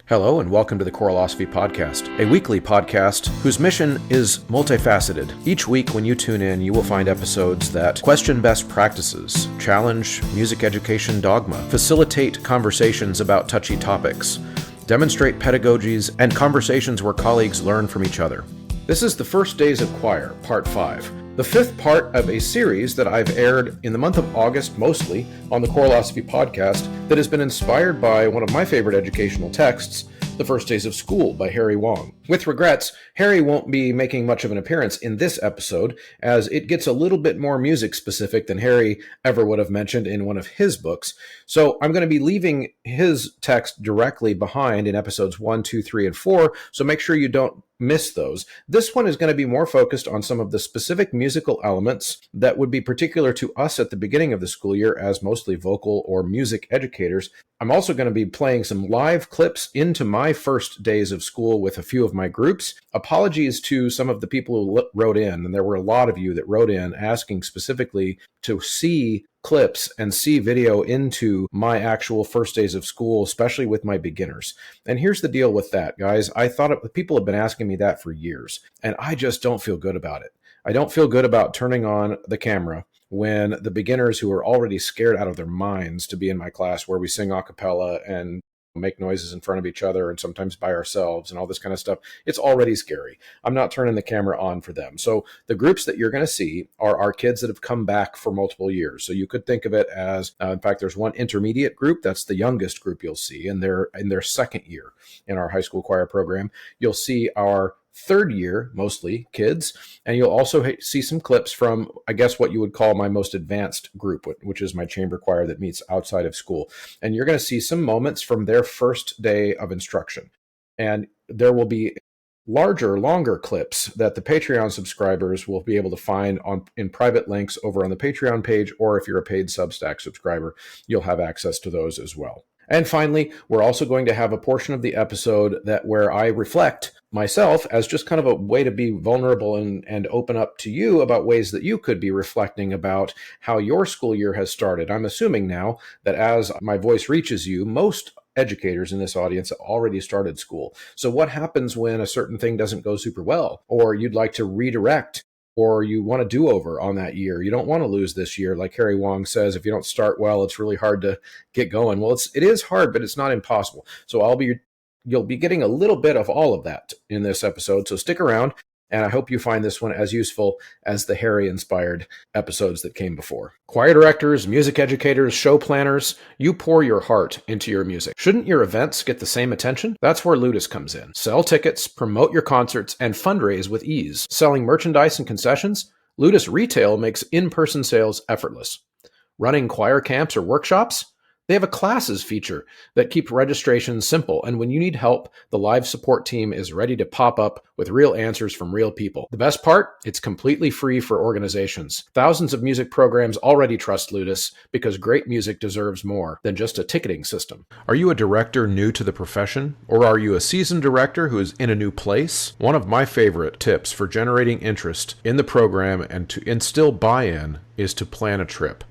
Hello and welcome to the Choreolosophy Podcast, a weekly podcast whose mission is multifaceted. Each week when you tune in, you will find episodes that question best practices, challenge music education dogma, facilitate conversations about touchy topics, demonstrate pedagogies, and conversations where colleagues learn from each other. This is the First Days of Choir, Part 5. The fifth part of a series that I've aired in the month of August mostly on the Choreolosophy Podcast that has been inspired by one of my favorite educational texts, The First Days of School by Wong. With regrets, Harry won't be making much of an appearance in this episode, as it gets a little bit more music specific than Harry ever would have mentioned in one of his books. So I'm going to be leaving his text directly behind in episodes 1, 2, 3, and 4, so make sure you don't miss those. This one is going to be more focused on some of the specific musical elements that would be particular to us at the beginning of the school year as mostly vocal or music educators. I'm also going to be playing some live clips into my first days of school with a few of my groups. Apologies to some of the people who wrote in, and there were a lot of you that wrote in asking specifically to see clips and see video into my actual first days of school, especially with my beginners. And here's the deal with that, guys. I thought people have been asking me that for years, and I just don't feel good about it. I don't feel good about turning on the camera when the beginners who are already scared out of their minds to be in my class where we sing a cappella and make noises in front of each other and sometimes by ourselves and all this kind of stuff. It's already scary. I'm not turning the camera on for them. So the groups that you're going to see are our kids that have come back for multiple years. So you could think of it as, in fact, there's one intermediate group. That's the youngest group you'll see, and they're in their second year in our high school choir program. You'll see our third year, mostly kids, and you'll also see some clips from, I guess, what you would call my most advanced group, which is my chamber choir that meets outside of school. And you're going to see some moments from their first day of instruction. And there will be longer clips that the Patreon subscribers will be able to find in private links over on the Patreon page, or if you're a paid Substack subscriber, you'll have access to those as well. And finally, we're also going to have a portion of the episode where I reflect myself as just kind of a way to be vulnerable and open up to you about ways that you could be reflecting about how your school year has started. I'm assuming now that as my voice reaches you, most educators in this audience have already started school. So what happens when a certain thing doesn't go super well, or you'd like to redirect, or you want a do-over on that year? You don't want to lose this year. Like Wong says, if you don't start well, it's really hard to get going. Well, it is hard, but it's not impossible. So you'll be getting a little bit of all of that in this episode. So stick around, and I hope you find this one as useful as the Harry-inspired episodes that came before. Choir directors, music educators, show planners, you pour your heart into your music. Shouldn't your events get the same attention? That's where Ludus comes in. Sell tickets, promote your concerts, and fundraise with ease. Selling merchandise and concessions? Ludus Retail makes in-person sales effortless. Running choir camps or workshops? They have a classes feature that keeps registration simple, and when you need help, the live support team is ready to pop up with real answers from real people. The best part? It's completely free for organizations. Thousands of music programs already trust Ludus because great music deserves more than just a ticketing system. Are you a director new to the profession? Or are you a seasoned director who is in a new place? One of my favorite tips for generating interest in the program and to instill buy-in is to plan a trip.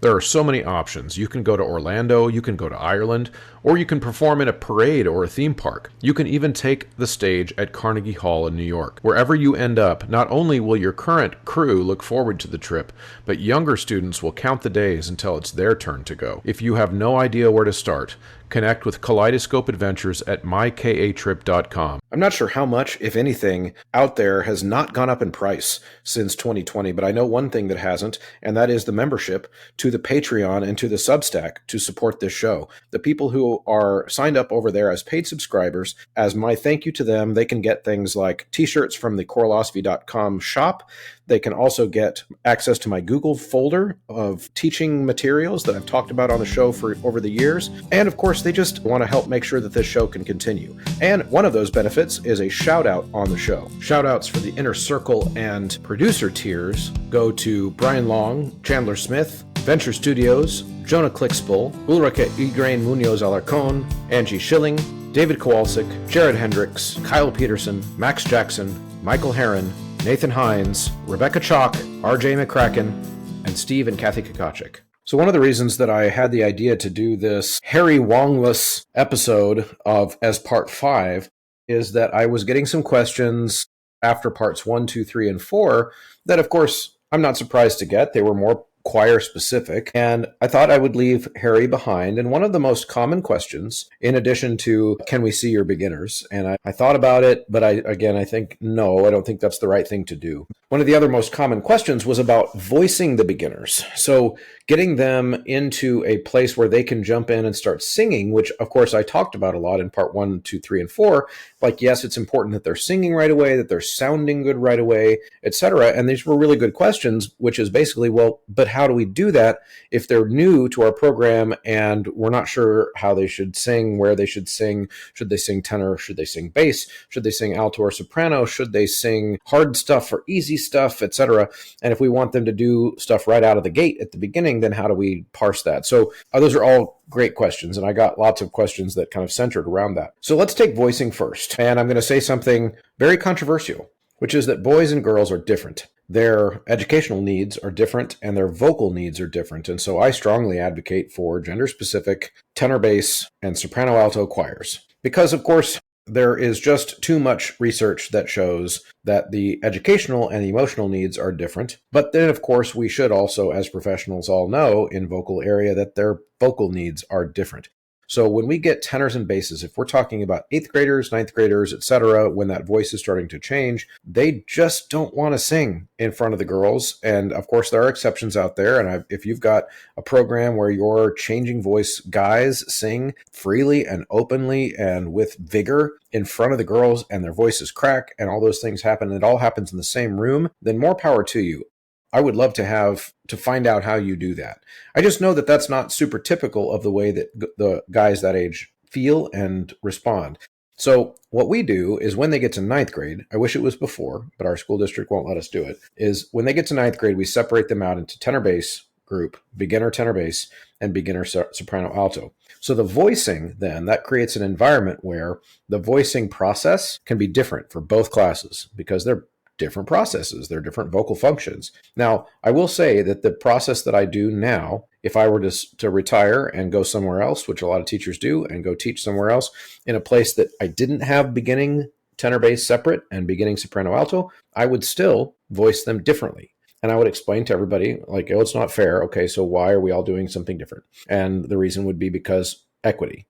There are so many options. You can go to Orlando, you can go to Ireland, or you can perform in a parade or a theme park. You can even take the stage at Carnegie Hall in New York. Wherever you end up, not only will your current crew look forward to the trip, but younger students will count the days until it's their turn to go. If you have no idea where to start, connect with Kaleidoscope Adventures at mykatrip.com. I'm not sure how much, if anything, out there has not gone up in price since 2020, but I know one thing that hasn't, and that is the membership to the Patreon and to the Substack to support this show. The people who are signed up over there as paid subscribers, as my thank you to them, they can get things like t-shirts from the Choreolosophy.com shop. They can also get access to my Google folder of teaching materials that I've talked about on the show for over the years. And of course, they just want to help make sure that this show can continue. And one of those benefits is a shout out on the show. Shout outs for the Inner Circle and producer tiers go to Brian Long, Chandler Smith, Venture Studios, Jonah Clixbull, Ulrike Igrain Munoz Alarcon, Angie Schilling, David Kowalczyk, Jared Hendricks, Kyle Peterson, Max Jackson, Michael Herron, Nathan Hines, Rebecca Chalk, RJ McCracken, and Steve and Kathy Kakachik. So one of the reasons that I had the idea to do this Harry Wongless episode of as part 5 is that I was getting some questions after parts 1, 2, 3, and 4 that, of course, I'm not surprised to get. They were more choir specific, and I thought I would leave Harry behind. And one of the most common questions, in addition to, can we see your beginners? And I thought about it, but I think, no, I don't think that's the right thing to do. One of the other most common questions was about voicing the beginners. So getting them into a place where they can jump in and start singing, which of course I talked about a lot in part 1, 2, 3, and 4. Like, yes, it's important that they're singing right away, that they're sounding good right away, etc. And these were really good questions, which is basically, well, but how do we do that if they're new to our program and we're not sure how they should sing, where they should sing? Should they sing tenor? Should they sing bass? Should they sing alto or soprano? Should they sing hard stuff or easy stuff, etc.? And if we want them to do stuff right out of the gate at the beginning, then how do we parse that? So those are all great questions, and I got lots of questions that kind of centered around that. So let's take voicing first, and I'm going to say something very controversial, which is that boys and girls are different. Their educational needs are different, and their vocal needs are different. And so I strongly advocate for gender-specific tenor, bass, and soprano alto choirs. Because, of course, there is just too much research that shows that the educational and emotional needs are different. But then, of course, we should also, as professionals, all know in vocal area that their vocal needs are different. So when we get tenors and basses, if we're talking about 8th graders, 9th graders, etc., when that voice is starting to change, they just don't want to sing in front of the girls. And of course, there are exceptions out there. And if you've got a program where your changing voice guys sing freely and openly and with vigor in front of the girls and their voices crack and all those things happen, and it all happens in the same room, then more power to you. I would love to find out how you do that. I just know that that's not super typical of the way that the guys that age feel and respond. So what we do is when they get to 9th grade, I wish it was before, but our school district won't let us do it, is when they get to 9th grade, we separate them out into tenor bass group, beginner tenor bass, and beginner soprano alto. So the voicing then, that creates an environment where the voicing process can be different for both classes because they're different processes. They're different vocal functions. Now, I will say that the process that I do now, if I were to retire and go somewhere else, which a lot of teachers do, and go teach somewhere else in a place that I didn't have beginning tenor bass separate and beginning soprano alto, I would still voice them differently. And I would explain to everybody, like, oh, it's not fair. Okay, so why are we all doing something different? And the reason would be because equity.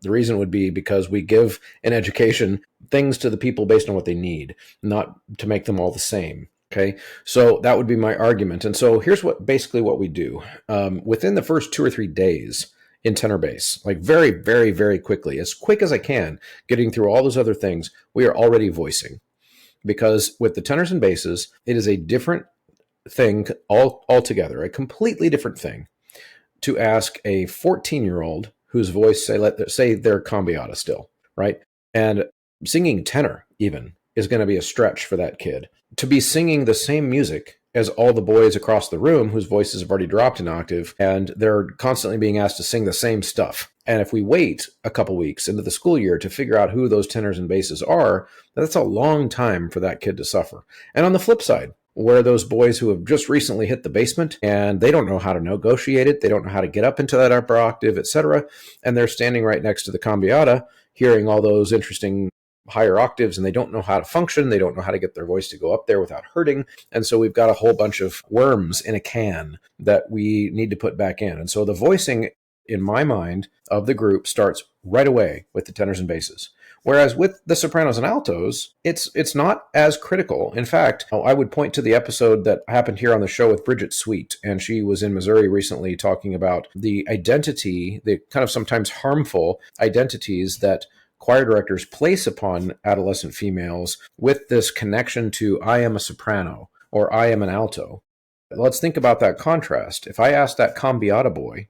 The reason would be because we give an education things to the people based on what they need, not to make them all the same. Okay, so that would be my argument. And so here's basically what we do. Within the first 2 or 3 days in tenor bass, like very, very, very quickly, as quick as I can, getting through all those other things, we are already voicing. Because with the tenors and basses, it is a different thing altogether, a completely different thing to ask a 14-year-old whose voice, say they're cambiata still, right? And singing tenor even is going to be a stretch for that kid. To be singing the same music as all the boys across the room whose voices have already dropped an octave, and they're constantly being asked to sing the same stuff. And if we wait a couple weeks into the school year to figure out who those tenors and basses are, that's a long time for that kid to suffer. And on the flip side, where those boys who have just recently hit the basement and they don't know how to negotiate it, they don't know how to get up into that upper octave, etc., and they're standing right next to the cambiata, hearing all those interesting higher octaves, and they don't know how to function, they don't know how to get their voice to go up there without hurting, and so we've got a whole bunch of worms in a can that we need to put back in. And so the voicing, in my mind, of the group starts right away with the tenors and basses. Whereas with the sopranos and altos, it's not as critical. In fact, I would point to the episode that happened here on the show with Bridget Sweet, and she was in Missouri recently talking about the identity, the kind of sometimes harmful identities that choir directors place upon adolescent females with this connection to I am a soprano or I am an alto. Let's think about that contrast. If I asked that cambiata boy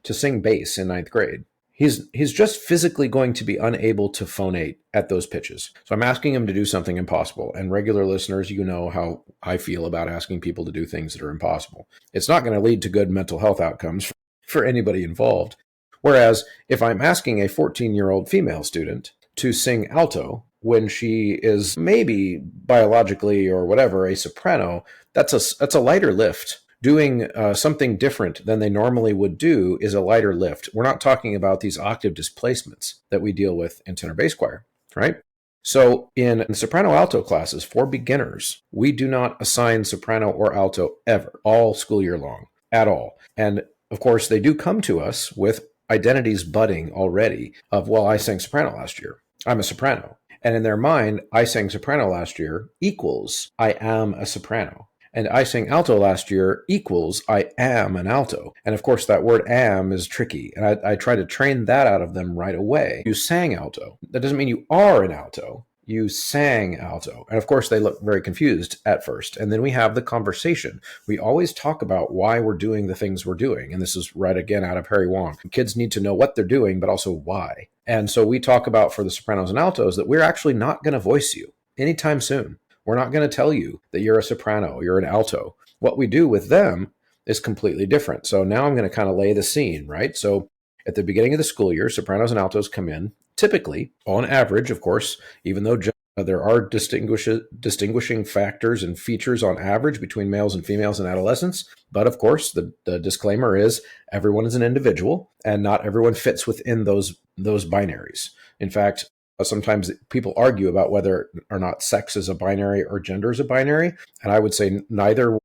to sing bass in 9th grade, he's just physically going to be unable to phonate at those pitches. So I'm asking him to do something impossible. And regular listeners, you know how I feel about asking people to do things that are impossible. It's not going to lead to good mental health outcomes for anybody involved. Whereas if I'm asking a 14-year-old female student to sing alto when she is maybe biologically or whatever a soprano, that's a lighter lift, doing something different than they normally would do is a lighter lift. We're not talking about these octave displacements that we deal with in tenor bass choir, right? So in soprano alto classes for beginners, we do not assign soprano or alto ever, all school year long, at all. And of course, they do come to us with identities budding already of, well, I sang soprano last year. I'm a soprano. And in their mind, I sang soprano last year equals I am a soprano. And I sang alto last year equals I am an alto. And of course, that word am is tricky. And I try to train that out of them right away. You sang alto. That doesn't mean you are an alto. You sang alto. And of course, they look very confused at first. And then we have the conversation. We always talk about why we're doing the things we're doing. And this is right again out of Harry Wong. Kids need to know what they're doing, but also why. And so we talk about for the sopranos and altos that we're actually not going to voice you anytime soon. We're not going to tell you that you're a soprano, you're an alto. What we do with them is completely different. So now I'm going to kind of lay the scene, right? So at the beginning of the school year, sopranos and altos come in, typically, on average, of course, even though there are distinguishing factors and features on average between males and females in adolescence. But of course, the disclaimer is everyone is an individual and not everyone fits within those binaries. In fact, sometimes people argue about whether or not sex is a binary or gender is a binary. And I would say neither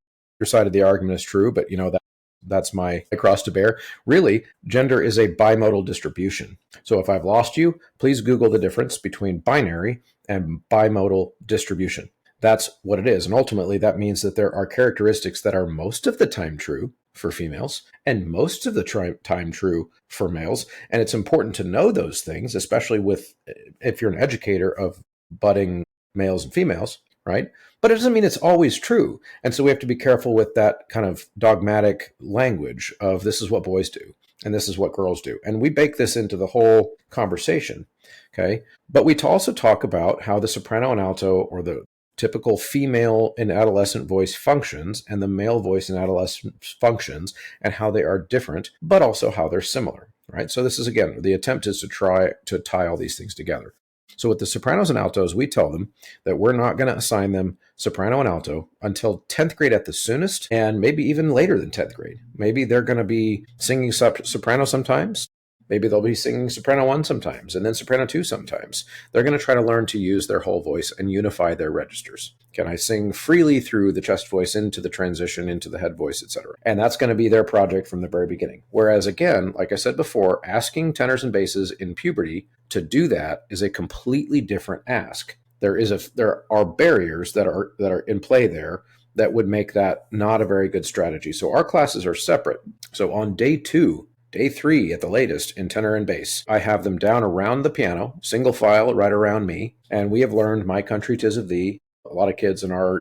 side of the argument is true, but that's my cross to bear. Really, gender is a bimodal distribution. So if I've lost you, please Google the difference between binary and bimodal distribution. That's what it is. And ultimately, that means that there are characteristics that are most of the time true for females and most of the time true for males. And it's important to know those things, especially if you're an educator of budding males and females, right? But it doesn't mean it's always true. And so we have to be careful with that kind of dogmatic language of this is what boys do and this is what girls do. And we bake this into the whole conversation, okay? But we also talk about how the soprano and alto, or the typical female and adolescent voice functions and the male voice and adolescent functions, and how they are different, but also how they're similar, right? So this is, again, the attempt is to try to tie all these things together. So with the sopranos and altos, we tell them that we're not going to assign them soprano and alto until 10th grade at the soonest, and maybe even later than 10th grade. Maybe they're going to be singing soprano sometimes. Maybe they'll be singing soprano 1 sometimes, and then soprano 2 sometimes. They're going to try to learn to use their whole voice and unify their registers. Can I sing freely through the chest voice into the transition, into the head voice, etc.? And that's going to be their project from the very beginning. Whereas again, like I said before, asking tenors and basses in puberty to do that is a completely different ask. There are barriers that are in play there that would make that not a very good strategy. So our classes are separate. So on day 2, Day 3 at the latest in tenor and bass, I have them down around the piano, single file right around me, and we have learned My Country 'Tis of Thee. A lot of kids in our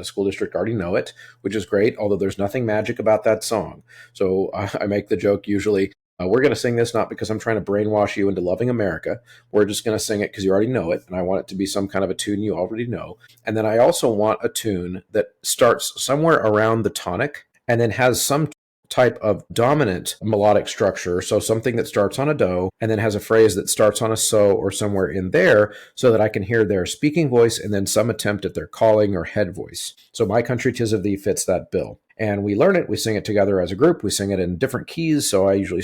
school district already know it, which is great, although there's nothing magic about that song. So I make the joke usually, we're going to sing this not because I'm trying to brainwash you into loving America. We're just going to sing it because you already know it, and I want it to be some kind of a tune you already know. And then I also want a tune that starts somewhere around the tonic and then has some type of dominant melodic structure. So something that starts on a do and then has a phrase that starts on a so or somewhere in there, so that I can hear their speaking voice and then some attempt at their calling or head voice. So My Country 'Tis of Thee fits that bill. And we learn it, we sing it together as a group, we sing it in different keys. So I usually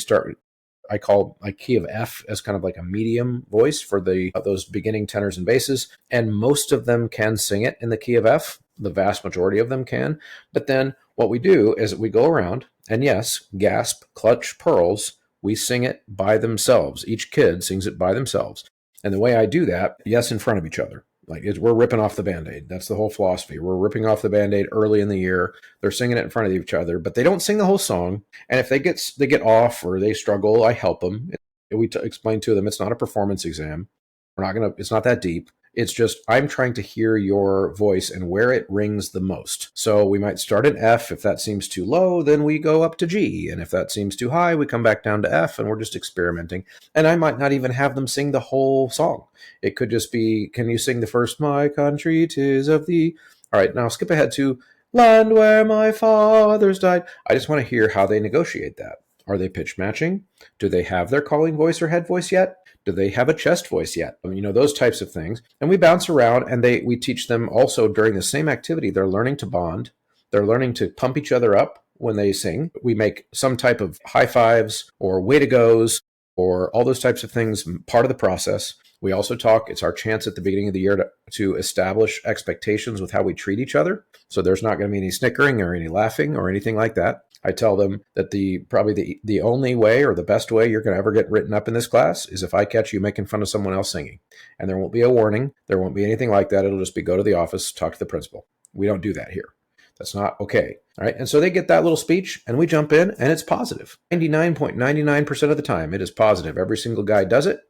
I call my key of F as kind of like a medium voice for those beginning tenors and basses. And most of them can sing it in the key of F. The vast majority of them can. But then what we do is we go around and yes, gasp, clutch, pearls, we sing it by themselves. Each kid sings it by themselves. And the way I do that, yes, in front of each other. Like we're ripping off the Band-Aid. That's the whole philosophy. We're ripping off the Band-Aid early in the year. They're singing it in front of each other, but they don't sing the whole song. And if they get off or they struggle, I help them. We explain to them it's not a performance exam. It's not that deep. It's just I'm trying to hear your voice and where it rings the most. So we might start at F. If that seems too low, then we go up to G. And if that seems too high, we come back down to F, and we're just experimenting. And I might not even have them sing the whole song. It could just be, can you sing the first My Country 'Tis of Thee? All right, now skip ahead to Land Where My Fathers Died. I just want to hear how they negotiate that. Are they pitch matching? Do they have their calling voice or head voice yet? Do they have a chest voice yet? Those types of things. And we bounce around, and we teach them also during the same activity. They're learning to bond. They're learning to pump each other up when they sing. We make some type of high fives or way to goes or all those types of things part of the process. We also talk, it's our chance at the beginning of the year to establish expectations with how we treat each other. So there's not going to be any snickering or any laughing or anything like that. I tell them that probably the only way or the best way you're going to ever get written up in this class is if I catch you making fun of someone else singing. And there won't be a warning. There won't be anything like that. It'll just be go to the office, talk to the principal. We don't do that here. That's not okay. All right. And so they get that little speech and we jump in and it's positive. 99.99% of the time, it is positive. Every single guy does it.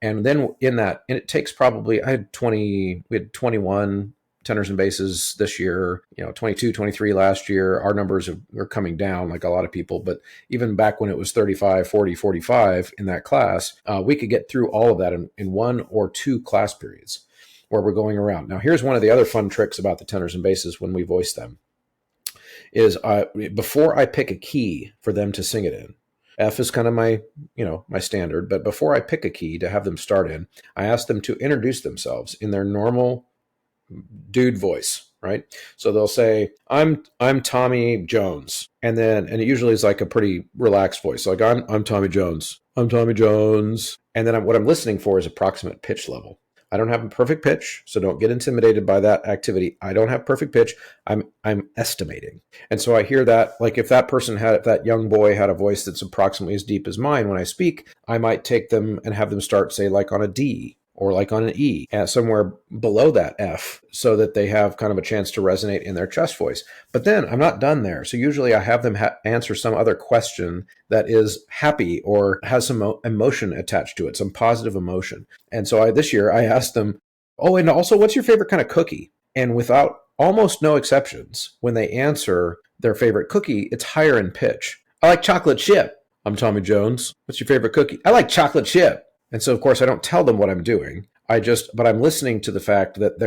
And then and it takes probably, we had 21 tenors and basses this year, 22, 23 last year. Our numbers are coming down like a lot of people, but even back when it was 35, 40, 45 in that class, we could get through all of that in 1 or 2 class periods where we're going around. Now, here's one of the other fun tricks about the tenors and basses when we voice them is before I pick a key for them to sing it in, F is kind of my standard, but before I pick a key to have them start in, I ask them to introduce themselves in their normal dude voice, right? So they'll say, I'm Tommy Jones. And it usually is like a pretty relaxed voice. Like I'm Tommy Jones. I'm Tommy Jones. And then what I'm listening for is approximate pitch level. I don't have a perfect pitch, so don't get intimidated by that activity. I don't have perfect pitch. I'm estimating. And so I hear that, like if that young boy had a voice that's approximately as deep as mine when I speak, I might take them and have them start, say, like on a D or like on an E, somewhere below that F, so that they have kind of a chance to resonate in their chest voice. But then I'm not done there. So usually I have them answer some other question that is happy or has some emotion attached to it, some positive emotion. And so this year I asked them, oh, and also what's your favorite kind of cookie? And without almost no exceptions, when they answer their favorite cookie, it's higher in pitch. I like chocolate chip. I'm Tommy Jones. What's your favorite cookie? I like chocolate chip. And so, of course, I don't tell them what I'm doing. But I'm listening to the fact that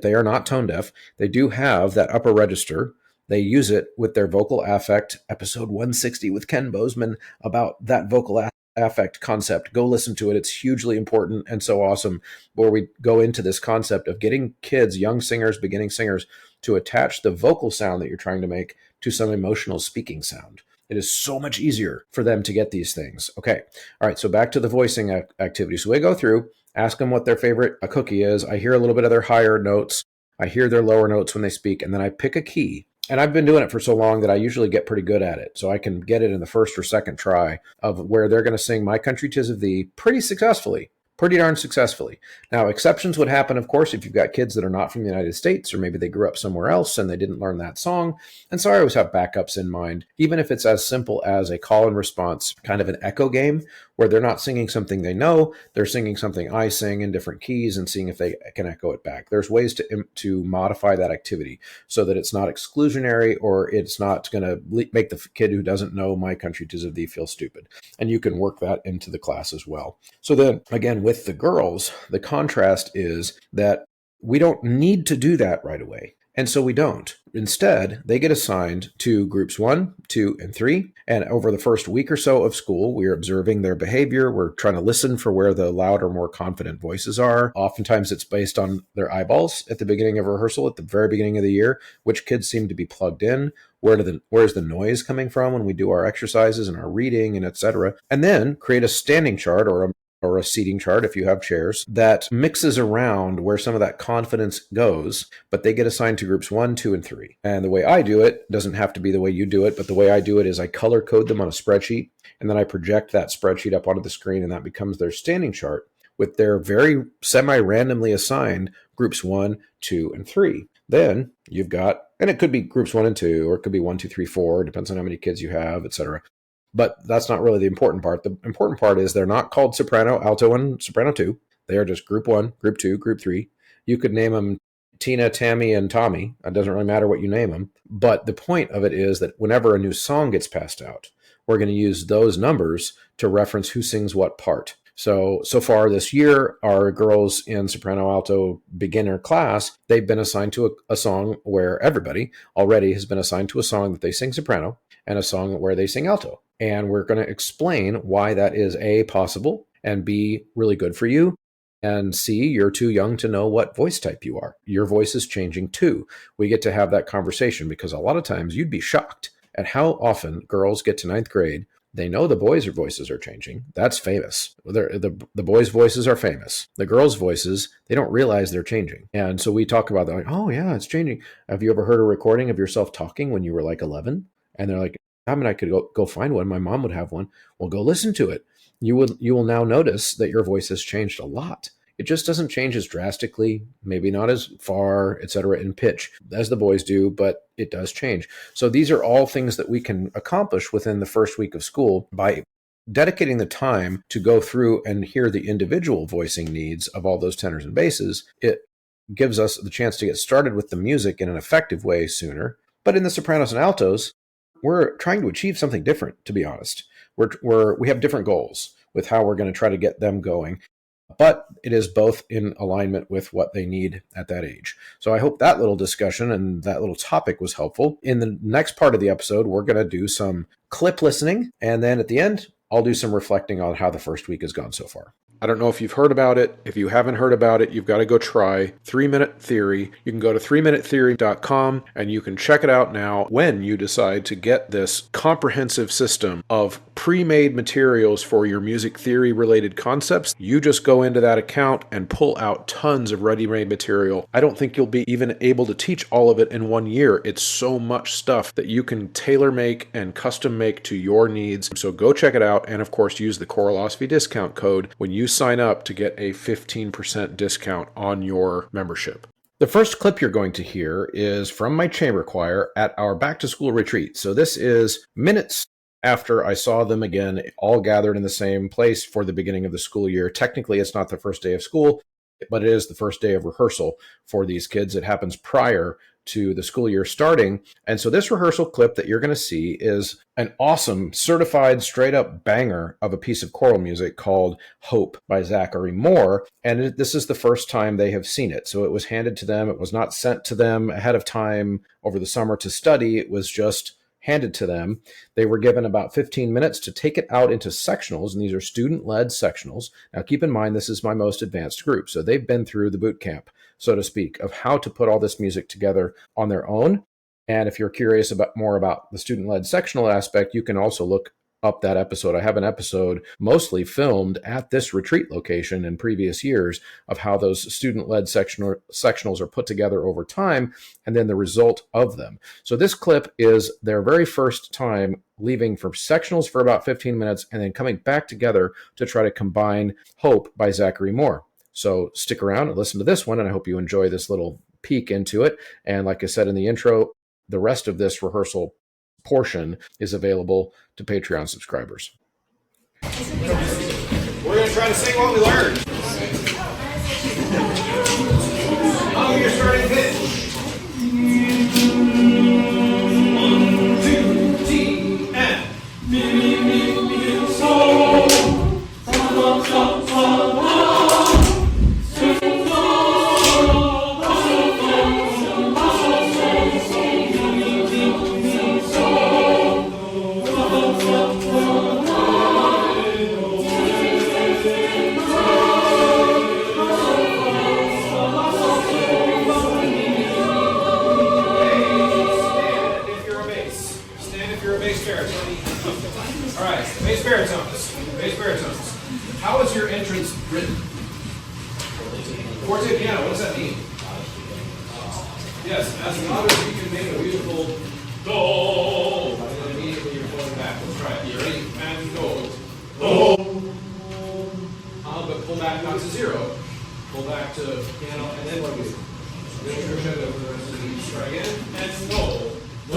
they are not tone deaf. They do have that upper register. They use it with their vocal affect. Episode 160 with Ken Bozeman about that vocal affect concept. Go listen to it. It's hugely important and so awesome, where we go into this concept of getting kids, young singers, beginning singers, to attach the vocal sound that you're trying to make to some emotional speaking sound. It is so much easier for them to get these things. Okay. All right. So back to the voicing activity. So we go through, ask them what their favorite cookie is. I hear a little bit of their higher notes. I hear their lower notes when they speak, and then I pick a key. And I've been doing it for so long that I usually get pretty good at it. So I can get it in the first or second try of where they're going to sing My Country 'Tis of Thee pretty darn successfully. Now, exceptions would happen, of course, if you've got kids that are not from the United States, or maybe they grew up somewhere else and they didn't learn that song. And so I always have backups in mind, even if it's as simple as a call and response, kind of an echo game, where they're not singing something they know, they're singing something I sing in different keys and seeing if they can echo it back. There's ways to modify that activity so that it's not exclusionary or it's not going to make the kid who doesn't know My Country 'Tis of Thee feel stupid. And you can work that into the class as well. So then, again, with the girls, the contrast is that we don't need to do that right away. And so we don't. Instead, they get assigned to groups 1, 2, and 3. And over the first week or so of school, we're observing their behavior. We're trying to listen for where the louder, more confident voices are. Oftentimes, it's based on their eyeballs at the beginning of rehearsal, at the very beginning of the year, which kids seem to be plugged in. Where's the noise coming from when we do our exercises and our reading and et cetera. And then create a standing chart or a seating chart if you have chairs that mixes around where some of that confidence goes, but they get assigned to groups 1, 2, and 3. And the way I do it doesn't have to be the way you do it, but the way I do it is I color code them on a spreadsheet, and then I project that spreadsheet up onto the screen, and that becomes their standing chart with their very semi-randomly assigned groups 1, 2, and 3. Then you've got, and it could be groups 1 and 2, or it could be 1, 2, 3, 4, depends on how many kids you have, et cetera. But that's not really the important part. The important part is they're not called soprano, alto, and soprano 2. They are just group 1, group 2, group 3. You could name them Tina, Tammy, and Tommy. It doesn't really matter what you name them. But the point of it is that whenever a new song gets passed out, we're going to use those numbers to reference who sings what part. So far this year, our girls in soprano alto beginner class, they've been assigned to a song where everybody already has been assigned to a song that they sing soprano and a song where they sing alto. And we're going to explain why that is A, possible, and B, really good for you, and C, you're too young to know what voice type you are. Your voice is changing too. We get to have that conversation because a lot of times you'd be shocked at how often girls get to ninth grade. They know the boys' voices are changing. That's famous. The boys' voices are famous. The girls' voices, they don't realize they're changing. And so we talk about that, like, oh yeah, it's changing. Have you ever heard a recording of yourself talking when you were like 11? And they're like, I mean, I could go find one. My mom would have one. Well, go listen to it. You will now notice that your voice has changed a lot. It just doesn't change as drastically, maybe not as far, et cetera, in pitch as the boys do, but it does change. So these are all things that we can accomplish within the first week of school by dedicating the time to go through and hear the individual voicing needs of all those tenors and basses. It gives us the chance to get started with the music in an effective way sooner. But in the sopranos and altos, we're trying to achieve something different, to be honest. We have different goals with how we're going to try to get them going. But it is both in alignment with what they need at that age. So I hope that little discussion and that little topic was helpful. In the next part of the episode, we're going to do some clip listening. And then at the end, I'll do some reflecting on how the first week has gone so far. I don't know if you've heard about it. If you haven't heard about it, you've got to go try 3-Minute Theory. You can go to 3minutetheory.com and you can check it out now when you decide to get this comprehensive system of pre-made materials for your music theory related concepts. You just go into that account and pull out tons of ready-made material. I don't think you'll be even able to teach all of it in 1 year. It's so much stuff that you can tailor make and custom make to your needs. So go check it out. And of course, use the Choreolosophy discount code when you sign up to get a 15% discount on your membership. The first clip you're going to hear is from my chamber choir at our back to school retreat. So this is minutes after I saw them again, all gathered in the same place for the beginning of the school year. Technically, it's not the first day of school, but it is the first day of rehearsal for these kids. It happens prior to the school year starting. And so this rehearsal clip that you're going to see is an awesome, certified, straight up banger of a piece of choral music called Hope by Zachary Moore. And this is the first time they have seen it. So it was handed to them. It was not sent to them ahead of time over the summer to study. It was just handed to them. They were given about 15 minutes to take it out into sectionals, and these are student-led sectionals. Now, keep in mind, this is my most advanced group, so they've been through the boot camp, so to speak, of how to put all this music together on their own. And if you're curious more about the student-led sectional aspect, you can also look up that episode. I have an episode mostly filmed at this retreat location in previous years of how those student-led sectionals are put together over time and then the result of them. So this clip is their very first time leaving for sectionals for about 15 minutes and then coming back together to try to combine Hope by Zachary Moore. So stick around and listen to this one, and I hope you enjoy this little peek into it. And like I said in the intro, the rest of this rehearsal portion is available to Patreon subscribers. We're going to try to sing what we learned. On your starting pitch. 1, 2, G, and mi, mi, sol. Sol, sol, sol, how is your entrance written? Forte piano, what does that mean? Yes, as loud as you can make a beautiful do. And then immediately you're pulling back. Let's try it. You ready? And go. Do. But pull back not to zero. Pull back to piano, and then what do we do? Then crescendo for the rest of the beat. Try again. And go. Do.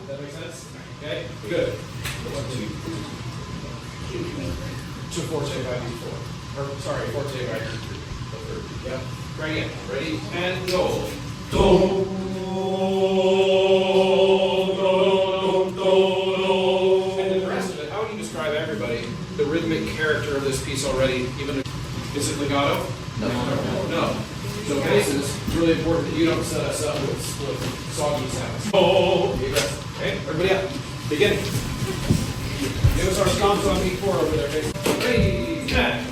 That makes sense? Okay, good. To forte by D4. Or, sorry, forte by D3. Yep. Try again. Ready? And go. Do. And then the rest of it, how would you describe everybody? The rhythmic character of this piece already, even is it legato? No. So basses, it's really important that you don't set us up with soggy sounds. Oh. Okay, everybody up. Begin. Give us our stomps on B4 over there, baby. Ready, and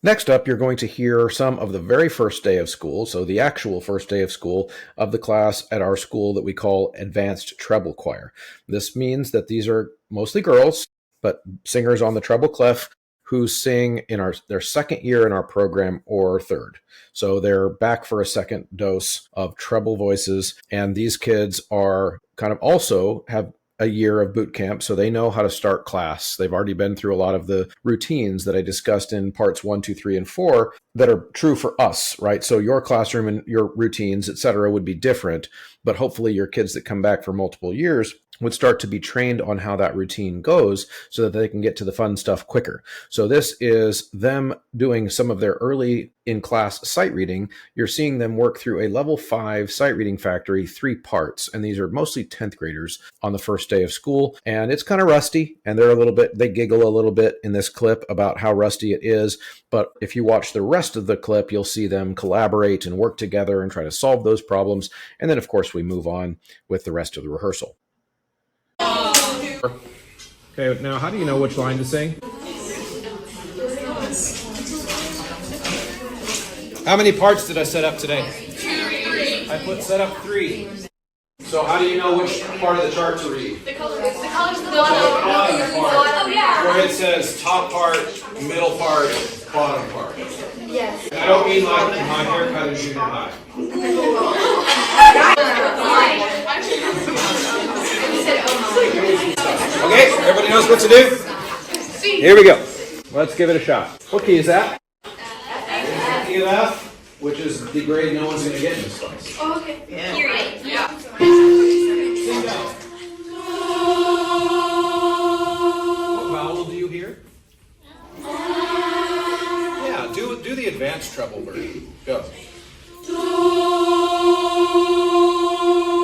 Next up, you're going to hear some of the very first day of school, so the actual first day of school of the class at our school that we call Advanced Treble Choir. This means that these are mostly girls, but singers on the treble clef who sing in their second year in our program or third. So they're back for a second dose of treble voices, and these kids are kind of also have a year of boot camp, so they know how to start class. They've already been through a lot of the routines that I discussed in parts 1, 2, 3, and 4 that are true for us, right? So your classroom and your routines, et cetera, would be different, but hopefully your kids that come back for multiple years would start to be trained on how that routine goes so that they can get to the fun stuff quicker. So this is them doing some of their early in-class sight reading. You're seeing them work through a level 5 sight reading factory, 3 parts, and these are mostly 10th graders on the first day of school. And it's kind of rusty, and they giggle a little bit in this clip about how rusty it is. But if you watch the rest of the clip, you'll see them collaborate and work together and try to solve those problems. And then, of course, we move on with the rest of the rehearsal. Okay, now how do you know which line to sing? How many parts did I set up today? 3. I set up 3. So how do you know which part of the chart to read? The colors of the bottom part. Where it says top part, middle part, bottom part. Yes. And I don't mean like my haircut in junior high. Okay, everybody knows what to do? Here we go. Let's give it a shot. What key is that? Key of F, which is the grade no one's going to get in this class. Oh, okay. Yeah. Period. Yeah. Sing down. What vowel do you hear? Yeah, do the advanced treble version. Go.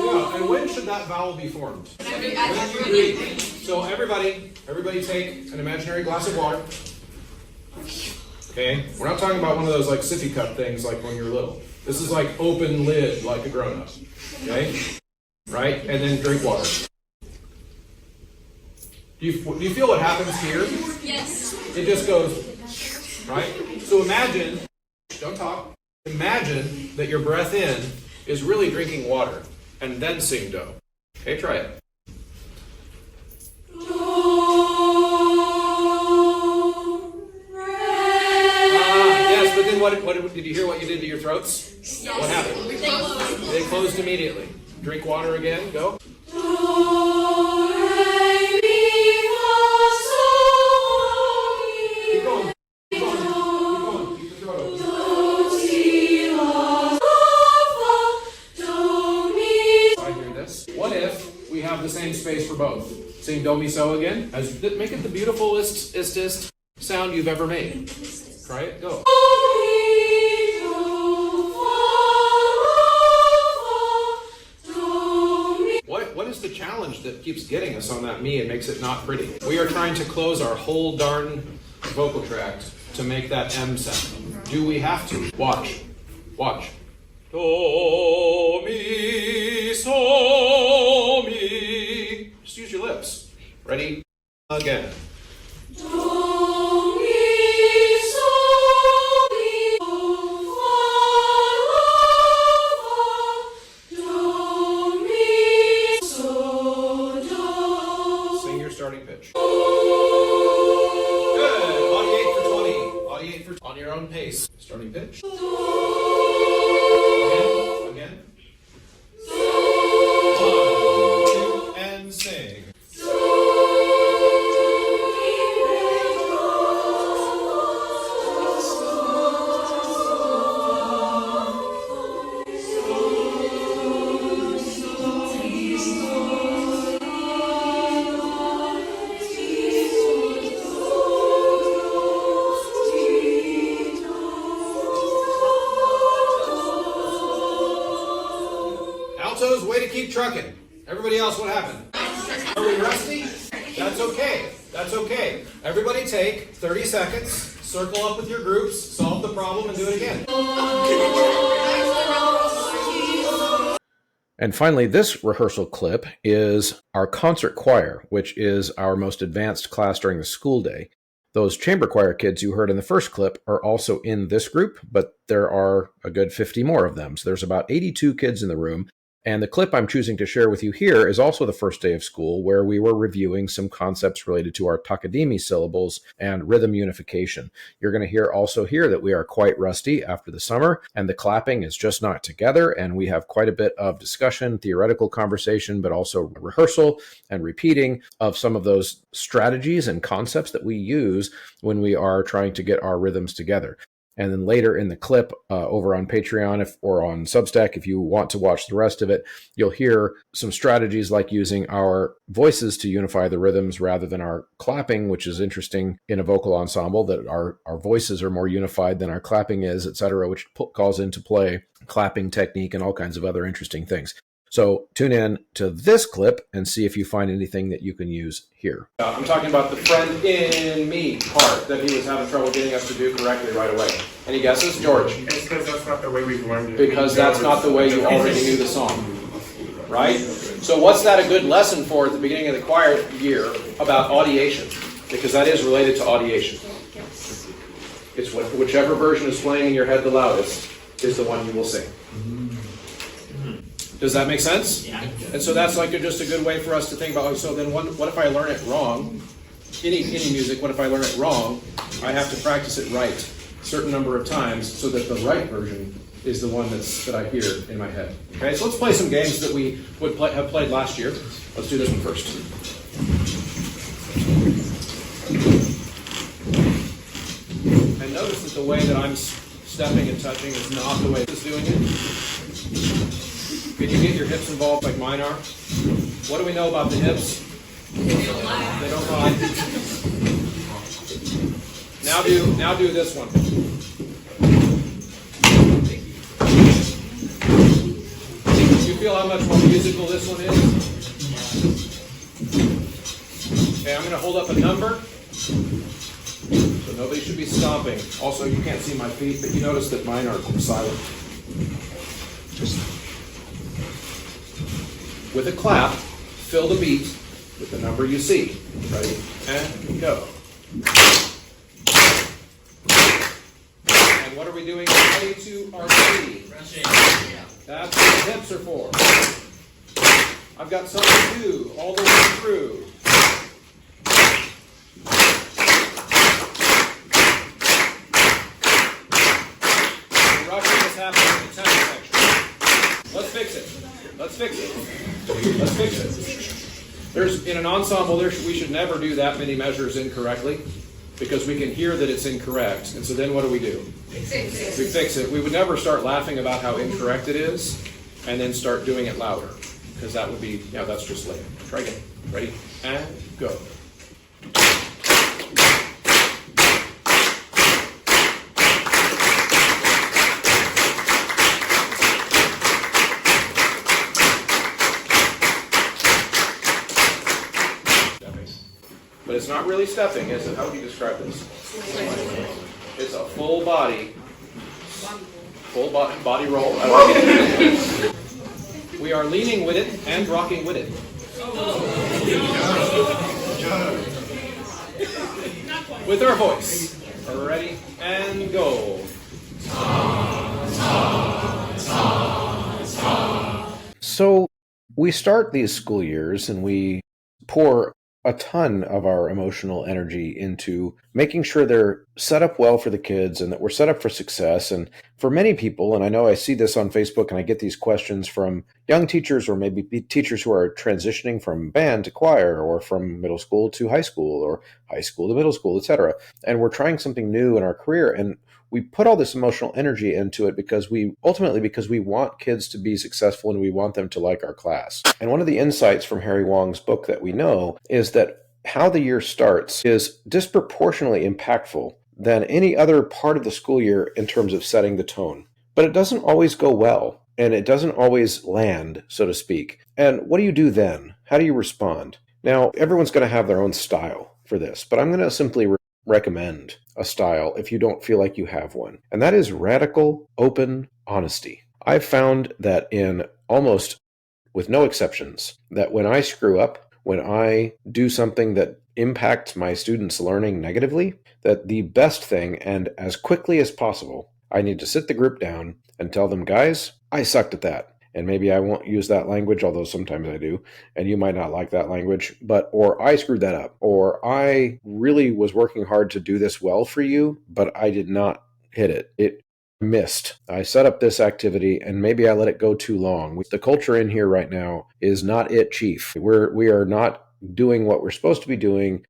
Yeah, and when should that vowel be formed? When you breathe. So everybody take an imaginary glass of water. Okay? We're not talking about one of those like sippy cup things like when you're little. This is like open lid like a grown-up. Okay? Right? And then drink water. Do you feel what happens here? Yes. It just goes, right? So imagine, don't talk, imagine that your breath in is really drinking water and then sing do. Okay, try it. Yes, but then what did you hear what you did to your throats? Yes. What happened? They closed immediately. Drink water again, go. Keep going. Keep going. Keep the throat open. I hear this. What if we have the same space for both? Sing do mi so again. Make it the beautifulest sound you've ever made. Try it. Go. What is the challenge that keeps getting us on that mi and makes it not pretty? We are trying to close our whole darn vocal tract to make that M sound. Do we have to? Watch. Do, mi, so, mi. Just use your lips. Ready? Again. Do, mi, so, mi, do, mi, so, do. Sing your starting pitch. Good. Audiate for 20. Audiate for on your own pace. Starting pitch. Again. 1, 2, and sing. Altos, way to keep trucking. Everybody else, what happened? Are we rusty? That's okay. That's okay. Everybody take 30 seconds, circle up with your groups, solve the problem, and do it again. And finally, this rehearsal clip is our concert choir, which is our most advanced class during the school day. Those chamber choir kids you heard in the first clip are also in this group, but there are a good 50 more of them. So there's about 82 kids in the room. And the clip I'm choosing to share with you here is also the first day of school, where we were reviewing some concepts related to our Takadimi syllables and rhythm unification. You're going to hear also here that we are quite rusty after the summer, and the clapping is just not together, and we have quite a bit of discussion, theoretical conversation, but also rehearsal and repeating of some of those strategies and concepts that we use when we are trying to get our rhythms together. And then later in the clip over on Patreon or on Substack, if you want to watch the rest of it, you'll hear some strategies like using our voices to unify the rhythms rather than our clapping, which is interesting in a vocal ensemble, that our voices are more unified than our clapping is, etc., which calls into play clapping technique and all kinds of other interesting things. So tune in to this clip and see if you find anything that you can use here. I'm talking about the friend in me part that he was having trouble getting us to do correctly right away. Any guesses? George? It's because that's not the way we've learned it. Because that's not the way you already knew the song. Right? So what's that a good lesson for at the beginning of the choir year about audiation? Because that is related to audiation. It's whichever version is playing in your head the loudest is the one you will sing. Does that make sense? Yeah. And so that's like just a good way for us to think about, so then what if I learn it wrong? Any music, what if I learn it wrong? I have to practice it right a certain number of times so that the right version is the one that I hear in my head. Okay, so let's play some games that we would have played last year. Let's do this one first. And notice that the way that I'm stepping and touching is not the way this is doing it. Could you get your hips involved like mine are? What do we know about the hips? They don't lie. Now do this one. Do you feel how much more musical this one is? Okay, I'm going to hold up a number. So nobody should be stomping. Also, you can't see my feet, but you notice that mine are silent. With a clap, fill the beat with the number you see. Ready? And go. And what are we doing A to our C? That's what the hips are for. I've got something to do all the way through. The rushing is happening in the tenor section. Let's fix it. Let's fix it. In an ensemble, we should never do that many measures incorrectly, because we can hear that it's incorrect. And so then what do? We fix it. We would never start laughing about how incorrect it is and then start doing it louder, because that would be, that's just lame. Try again. Ready? And go. But it's not really stepping, is it? How would you describe this? It's a full body roll. We are leaning with it and rocking with it. With our voice. Are we ready? And go. So we start these school years and we pour a ton of our emotional energy into making sure they're set up well for the kids and that we're set up for success. And for many people, and I know I see this on Facebook and I get these questions from young teachers or maybe teachers who are transitioning from band to choir or from middle school to high school or high school to middle school, etc. And we're trying something new in our career. And we put all this emotional energy into it because we want kids to be successful and we want them to like our class. And one of the insights from Harry Wong's book that we know is that how the year starts is disproportionately impactful than any other part of the school year in terms of setting the tone. But it doesn't always go well, and it doesn't always land, so to speak. And what do you do then? How do you respond? Now, everyone's going to have their own style for this, but I'm going to simply recommend a style if you don't feel like you have one. And that is radical, open honesty. I've found that in almost, with no exceptions, that when I screw up, when I do something that impacts my students' learning negatively, that the best thing, and as quickly as possible, I need to sit the group down and tell them, guys, I sucked at that. And maybe I won't use that language, although sometimes I do, and you might not like that language, or I screwed that up, or I really was working hard to do this well for you, but I did not hit it. It missed. I set up this activity and maybe I let it go too long. The culture in here right now is not it, chief. We are not doing what we're supposed to be doing.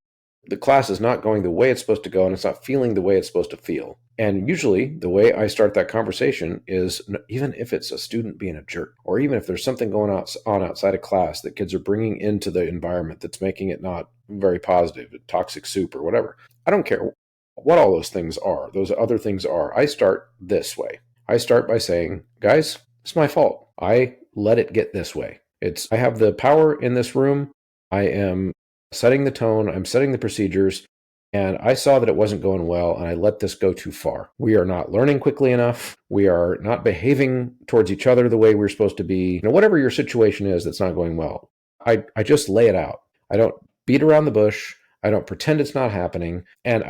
The class is not going the way it's supposed to go, and it's not feeling the way it's supposed to feel. And usually the way I start that conversation is, even if it's a student being a jerk, or even if there's something going on outside of class that kids are bringing into the environment that's making it not very positive, toxic soup or whatever. I don't care what all those things are. Those other things are. I start this way. I start by saying, guys, it's my fault. I let it get this way. I have the power in this room. I am setting the tone. I'm setting the procedures. And I saw that it wasn't going well, and I let this go too far. We are not learning quickly enough. We are not behaving towards each other the way we're supposed to be. Whatever your situation is that's not going well, I just lay it out. I don't beat around the bush. I don't pretend it's not happening. And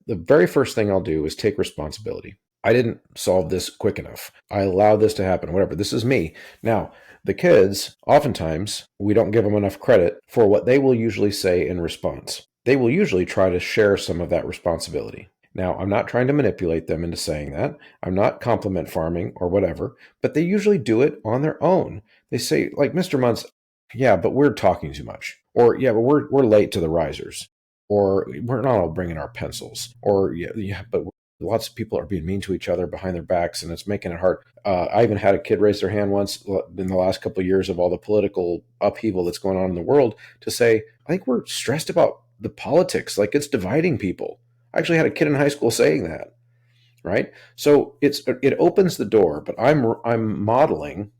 the very first thing I'll do is take responsibility. I didn't solve this quick enough. I allowed this to happen, whatever. This is me. Now, the kids, oftentimes, we don't give them enough credit for what they will usually say in response. They will usually try to share some of that responsibility. Now, I'm not trying to manipulate them into saying that. I'm not compliment farming or whatever, but they usually do it on their own. They say, like, Mr. Munce, yeah, but we're talking too much. Or, yeah, but we're late to the risers. Or we're not all bringing our pencils. Or, yeah, but lots of people are being mean to each other behind their backs, and it's making it hard. I even had a kid raise their hand once in the last couple of years of all the political upheaval that's going on in the world to say, I think we're stressed about the politics, like it's dividing people. I actually had a kid in high school saying that, right? So it opens the door, but I'm modeling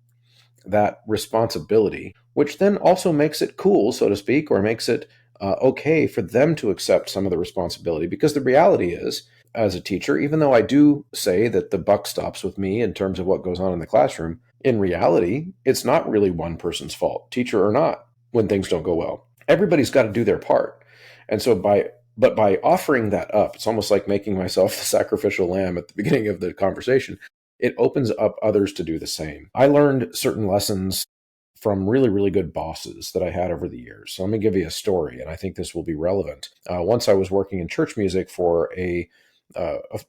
that responsibility, which then also makes it cool, so to speak, or makes it okay for them to accept some of the responsibility. Because the reality is, as a teacher, even though I do say that the buck stops with me in terms of what goes on in the classroom, in reality, it's not really one person's fault, teacher or not, when things don't go well. Everybody's got to do their part. And so by offering that up, it's almost like making myself the sacrificial lamb at the beginning of the conversation. It opens up others to do the same. I learned certain lessons from really, really good bosses that I had over the years. So let me give you a story, and I think this will be relevant. Once I was working in church music for a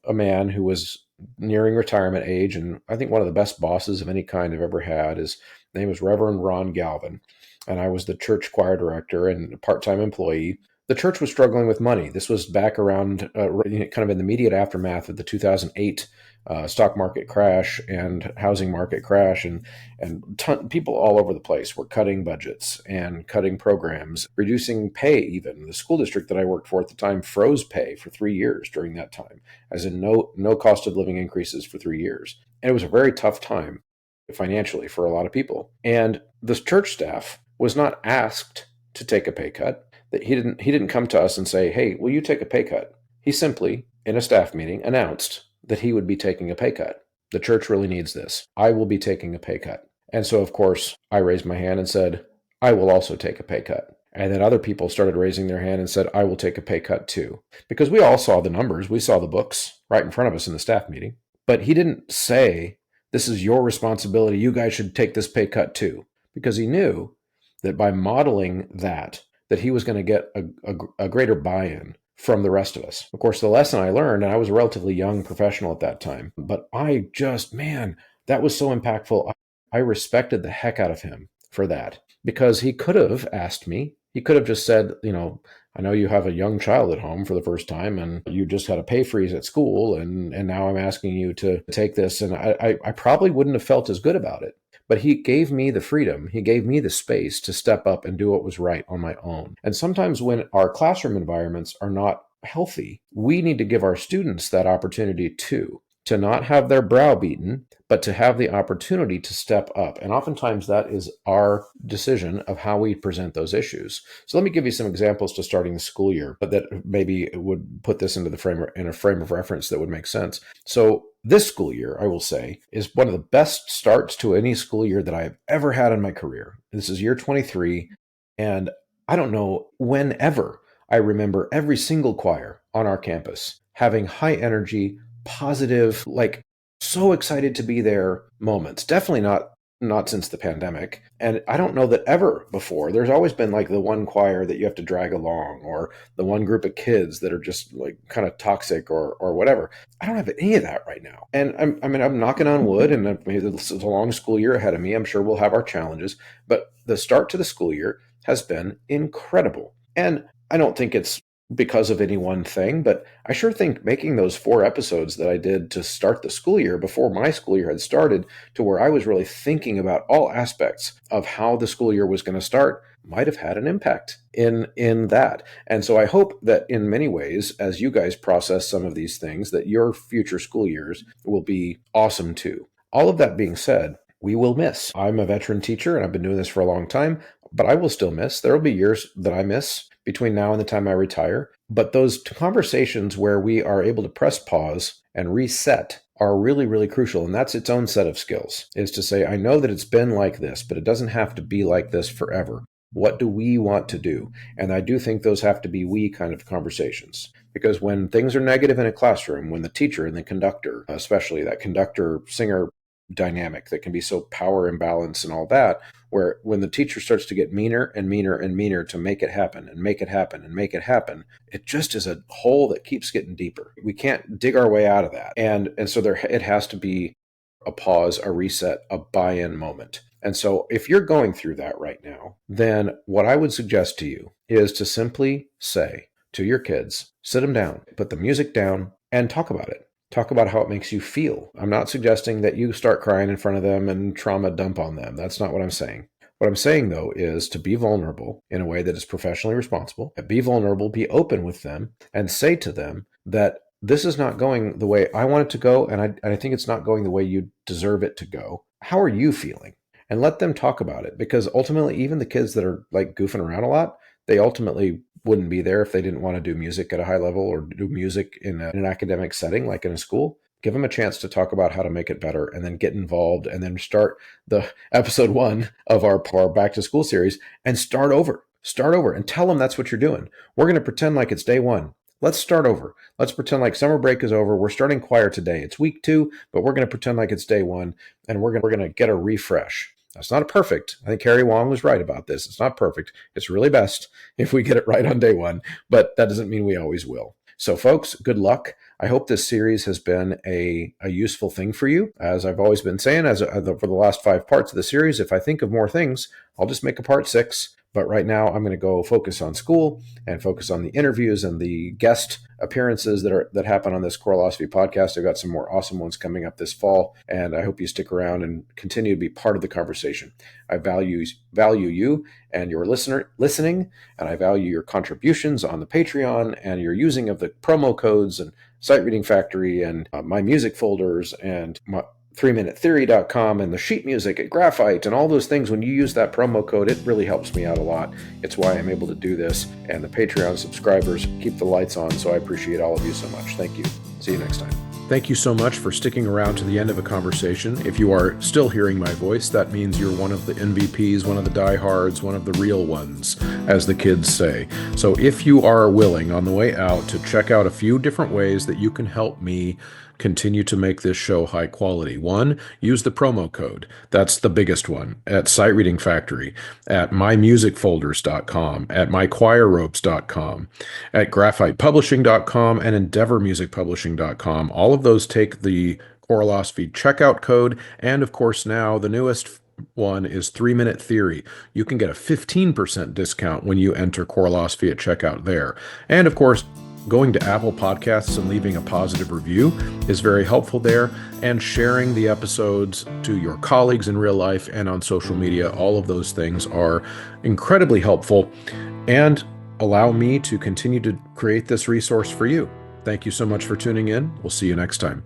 man who was nearing retirement age, and I think one of the best bosses of any kind I've ever had. His name was Reverend Ron Galvin, and I was the church choir director and a part-time employee. The church was struggling with money. This was back around kind of in the immediate aftermath of the 2008 stock market crash and housing market crash, and people all over the place were cutting budgets and cutting programs, reducing pay even. The school district that I worked for at the time froze pay for 3 years during that time, as in no cost of living increases for 3 years. And it was a very tough time financially for a lot of people. And the church staff was not asked to take a pay cut. That he didn't come to us and say, hey, will you take a pay cut? He simply, in a staff meeting, announced that he would be taking a pay cut. The church really needs this. I will be taking a pay cut. And so, of course, I raised my hand and said, I will also take a pay cut. And then other people started raising their hand and said, I will take a pay cut too. Because we all saw the numbers. We saw the books right in front of us in the staff meeting. But he didn't say, this is your responsibility. You guys should take this pay cut too. Because he knew that by modeling that he was going to get a greater buy-in from the rest of us. Of course, the lesson I learned, and I was a relatively young professional at that time, but that was so impactful. I respected the heck out of him for that, because he could have asked me, he could have just said, I know you have a young child at home for the first time and you just had a pay freeze at school, and now I'm asking you to take this. And I probably wouldn't have felt as good about it. But he gave me the freedom, he gave me the space to step up and do what was right on my own. And sometimes when our classroom environments are not healthy, we need to give our students that opportunity too, to not have their brow beaten, but to have the opportunity to step up. And oftentimes that is our decision of how we present those issues. So let me give you some examples to starting the school year, but that maybe would put this into a frame of reference that would make sense. So this school year, I will say, is one of the best starts to any school year that I have ever had in my career. This is year 23, and I don't know whenever I remember every single choir on our campus having high energy, positive, like so excited to be there moments. Definitely not since the pandemic. And I don't know that ever before. There's always been like the one choir that you have to drag along, or the one group of kids that are just like kind of toxic or whatever. I don't have any of that right now. And I'm knocking on wood, and it's a long school year ahead of me. I'm sure we'll have our challenges, but the start to the school year has been incredible. And I don't think it's because of any one thing, but I sure think making those 4 episodes that I did to start the school year before my school year had started, to where I was really thinking about all aspects of how the school year was going to start, might have had an impact in that. And so I hope that in many ways, as you guys process some of these things, that your future school years will be awesome too. All of that being said, we will miss. I'm a veteran teacher and I've been doing this for a long time, but I will still miss. There will be years that I miss between now and the time I retire. But those conversations where we are able to press pause and reset are really, really crucial. And that's its own set of skills, is to say, I know that it's been like this, but it doesn't have to be like this forever. What do we want to do? And I do think those have to be we kind of conversations. Because when things are negative in a classroom, when the teacher and the conductor, especially that conductor-singer dynamic that can be so power imbalance and all that, where when the teacher starts to get meaner and meaner and meaner to make it happen and make it happen and make it happen, it just is a hole that keeps getting deeper. We can't dig our way out of that. And so it has to be a pause, a reset, a buy-in moment. And so if you're going through that right now, then what I would suggest to you is to simply say to your kids, sit them down, put the music down, and talk about it. Talk about how it makes you feel. I'm not suggesting that you start crying in front of them and trauma dump on them. That's not what I'm saying. What I'm saying, though, is to be vulnerable in a way that is professionally responsible. Be vulnerable, be open with them, and say to them that this is not going the way I want it to go, and I think it's not going the way you deserve it to go. How are you feeling? And let them talk about it, because ultimately, even the kids that are like goofing around a lot, they ultimately wouldn't be there if they didn't want to do music at a high level or do music in an academic setting, like in a school. Give them a chance to talk about how to make it better, and then get involved, and then start the episode 1 of our back to school series and start over and tell them that's what you're doing. We're going to pretend like it's day 1. Let's start over. Let's pretend like summer break is over. We're starting choir today. It's week 2, but we're going to pretend like it's day 1, and we're going to get a refresh. That's not perfect. I think Carrie Wong was right about this. It's not perfect. It's really best if we get it right on day 1, but that doesn't mean we always will. So folks, good luck. I hope this series has been a useful thing for you. As I've always been saying, for the last 5 parts of the series, if I think of more things, I'll just make a part 6. But right now, I'm going to go focus on school and focus on the interviews and the guest appearances that happen on this Choirosophy podcast. I've got some more awesome ones coming up this fall, and I hope you stick around and continue to be part of the conversation. I value you and your listening, and I value your contributions on the Patreon and your using of the promo codes and Sight Reading Factory and my music folders and my 3minutetheory.com and the sheet music at Graphite and all those things. When you use that promo code, it really helps me out a lot. It's why I'm able to do this. And the Patreon subscribers keep the lights on, so I appreciate all of you so much. Thank you. See you next time. Thank you so much for sticking around to the end of a conversation. If you are still hearing my voice, that means you're one of the MVPs, one of the diehards, one of the real ones, as the kids say. So if you are willing on the way out to check out a few different ways that you can help me continue to make this show high quality. 1, use the promo code. That's the biggest one. At Sight Reading Factory, at mymusicfolders.com, at mychoirropes.com, at graphitepublishing.com, and endeavormusicpublishing.com. All of those take the Choirosophy checkout code. And of course, now the newest one is 3-Minute Theory. You can get a 15% discount when you enter Choirosophy at checkout there. And of course, going to Apple Podcasts and leaving a positive review is very helpful there, and sharing the episodes to your colleagues in real life and on social media. All of those things are incredibly helpful and allow me to continue to create this resource for you. Thank you so much for tuning in. We'll see you next time.